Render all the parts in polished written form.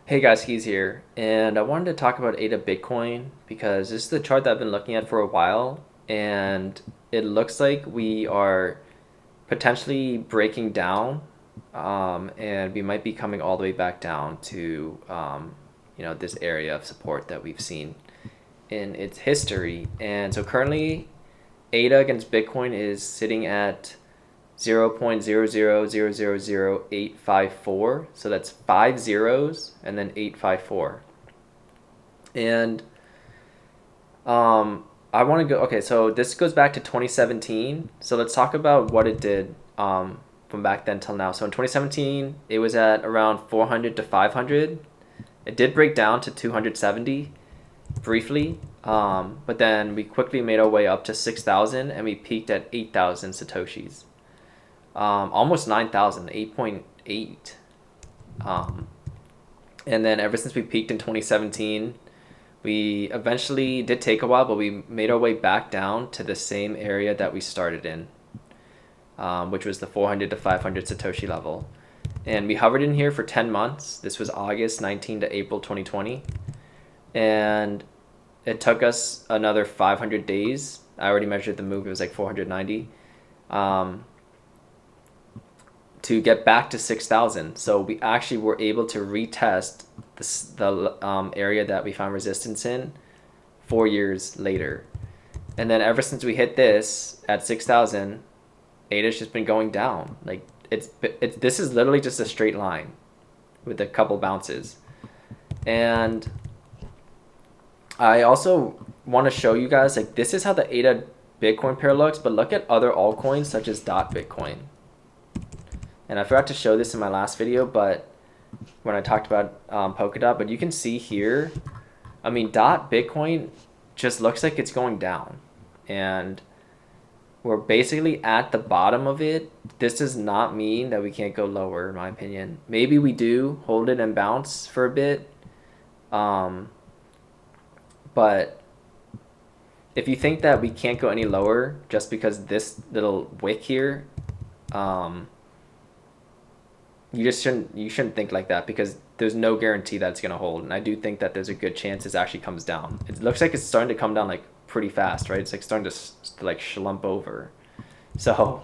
Hey guys, Keys here, and I wanted to talk about Ada Bitcoin because this is the chart that I've been looking at for a while, and it looks like we are potentially breaking down, and we might be coming all the way back down to, this area of support that we've seen in its history. And so currently, Ada against Bitcoin is sitting at 0.000000854. So that's five zeros and then 854. And I want to go. Okay, so this goes back to 2017. So let's talk about what it did from back then till now. So in 2017, it was at around 400 to 500. It did break down to 270 briefly, but then we quickly made our way up to 6,000 and we peaked at 8,000 Satoshis. Almost 9,000, 8.8. Um, and then ever since we peaked in 2017, we eventually did take a while, but we made our way back down to the same area that we started in, which was the 400 to 500 Satoshi level. And we hovered in here for 10 months. This was August 19 to April 2020. And it took us another 500 days. I already measured the move, it was like 490. To get back to 6,000. So we actually were able to retest the area that we found resistance in 4 years later. And then ever since we hit this at 6,000, ADA's just been going down. Like it's this is literally just a straight line with a couple bounces. And I also want to show you guys, like, this is how the ADA Bitcoin pair looks, but look at other altcoins such as Dot Bitcoin. And I forgot to show this in my last video, but when I talked about Polkadot, but you can see here, I mean, Dot Bitcoin just looks like it's going down. And we're basically at the bottom of it. This does not mean that we can't go lower, in my opinion. Maybe we do hold it and bounce for a bit. But if you think that we can't go any lower just because this little wick here, you shouldn't think like that, because there's no guarantee that it's going to hold. And I do think that there's a good chance it actually comes down. It looks like it's starting to come down like pretty fast, right? It's like starting to like slump over. So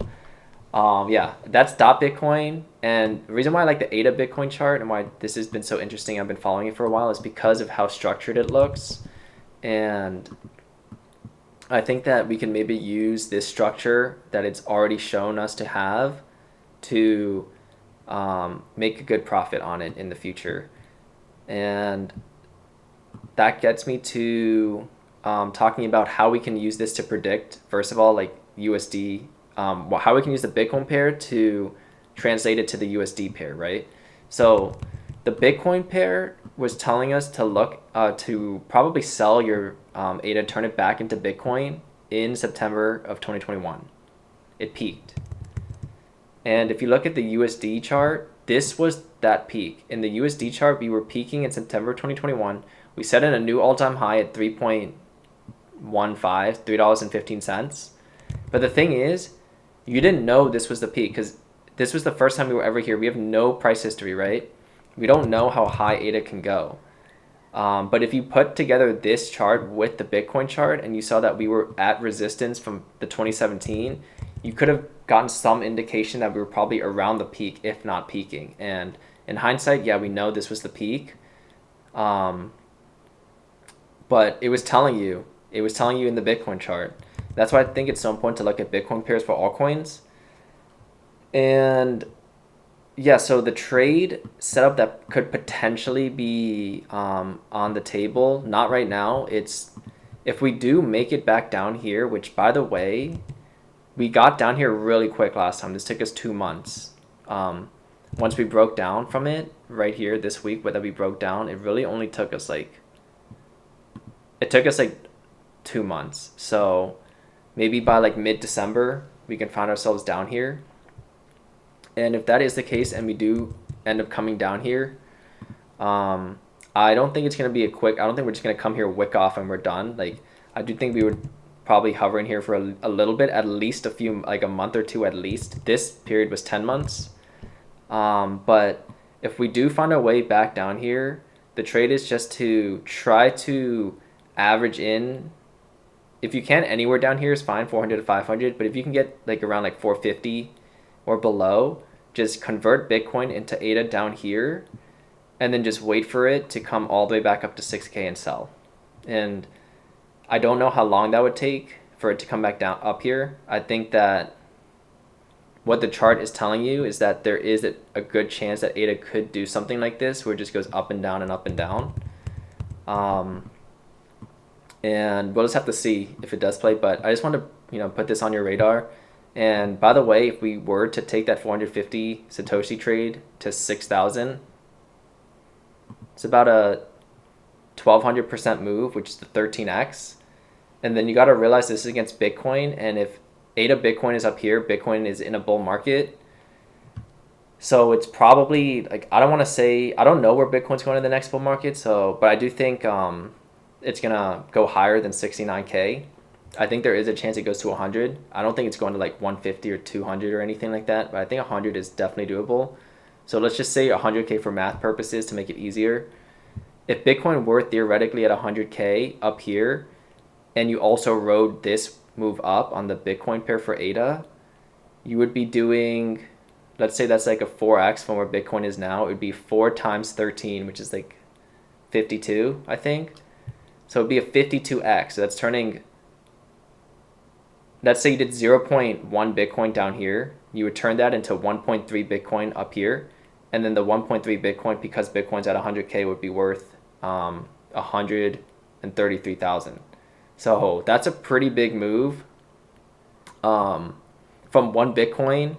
yeah, that's Dot Bitcoin. And the reason why I like the Ada Bitcoin chart and why this has been so interesting, I've been following it for a while, is because of how structured it looks. And I think that we can maybe use this structure that it's already shown us to have to make a good profit on it in the future. And that gets me to talking about how we can use this to predict, first of all, like USD, how we can use the Bitcoin pair to translate it to the USD pair, right? So the Bitcoin pair was telling us to look to probably sell your ADA, turn it back into Bitcoin in September of 2021. It peaked. And if you look at the USD chart, this was that peak. In the USD chart, we were peaking in September 2021. We set in a new all-time high at 3.15, $3.15. But the thing is, you didn't know this was the peak because this was the first time we were ever here. We have no price history, right? We don't know how high ADA can go. But if you put together this chart with the Bitcoin chart and you saw that we were at resistance from the 2017, you could have gotten some indication that we were probably around the peak, if not peaking. And in hindsight, yeah, we know this was the peak. But it was telling you in the Bitcoin chart. That's why I think it's so important to look at Bitcoin pairs for altcoins. And yeah, so the trade setup that could potentially be on the table, not right now. It's if we do make it back down here, which, by the way, we got down here really quick last time. This took us 2 months. Once we broke down from it right here this week, whether we broke down, it really only took us like 2 months. So maybe by like mid-December, we can find ourselves down here. And if that is the case and we do end up coming down here, I don't think it's going to be I don't think we're just going to come here, wick off, and we're done. Like, I do think we would probably hover in here for a little bit, at least like a month or two at least. This period was 10 months. But if we do find our way back down here, The trade is just to try to average in. If you can, anywhere down here is fine, 400 to 500. But if you can get like around like 450 or below, just convert Bitcoin into ADA down here, and then just wait for it to come all the way back up to 6K and sell. And I don't know how long that would take for it to come back down up here. I think that what the chart is telling you is that there is a good chance that ADA could do something like this, where it just goes up and down and up and down. And we'll just have to see if it does play. But I just want to put this on your radar. And by the way, if we were to take that 450 Satoshi trade to 6,000, it's about a 1,200% move, which is the 13x. And then you got to realize this is against Bitcoin. And if ADA Bitcoin is up here, Bitcoin is in a bull market. So it's probably like, I don't know where Bitcoin's going in the next bull market. But I do think it's going to go higher than 69K. I think there is a chance it goes to 100. I don't think it's going to like 150 or 200 or anything like that, but I think 100 is definitely doable. So let's just say 100K for math purposes to make it easier. If Bitcoin were theoretically at 100K up here, and you also rode this move up on the Bitcoin pair for ADA, you would be doing, let's say that's like a 4x from where Bitcoin is now. It would be 4 times 13, which is like 52, I think. So it would be a 52x. So that's turning, let's say you did 0.1 Bitcoin down here. You would turn that into 1.3 Bitcoin up here. And then the 1.3 Bitcoin, because Bitcoin's at 100K, would be worth 133,000. So that's a pretty big move from 1 Bitcoin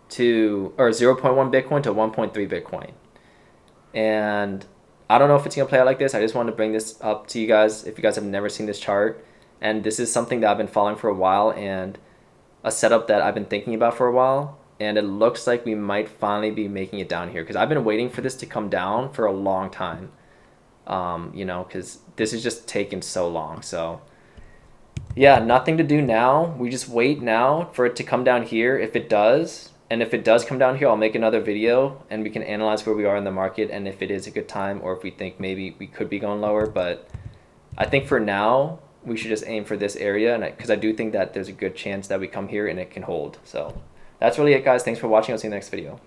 to, or 0.1 Bitcoin to 1.3 Bitcoin. And I don't know if it's going to play out like this. I just wanted to bring this up to you guys if you guys have never seen this chart. And this is something that I've been following for a while, and a setup that I've been thinking about for a while. And it looks like we might finally be making it down here, because I've been waiting for this to come down for a long time. Because this is just taking so long. So yeah, nothing to do now. We just wait now for it to come down here if it does. And if it does come down here, I'll make another video and we can analyze where we are in the market and if it is a good time, or if we think maybe we could be going lower. But I think for now, we should just aim for this area, and because I do think that there's a good chance that we come here and it can hold. So that's really it, guys. Thanks for watching. I'll see you in the next video.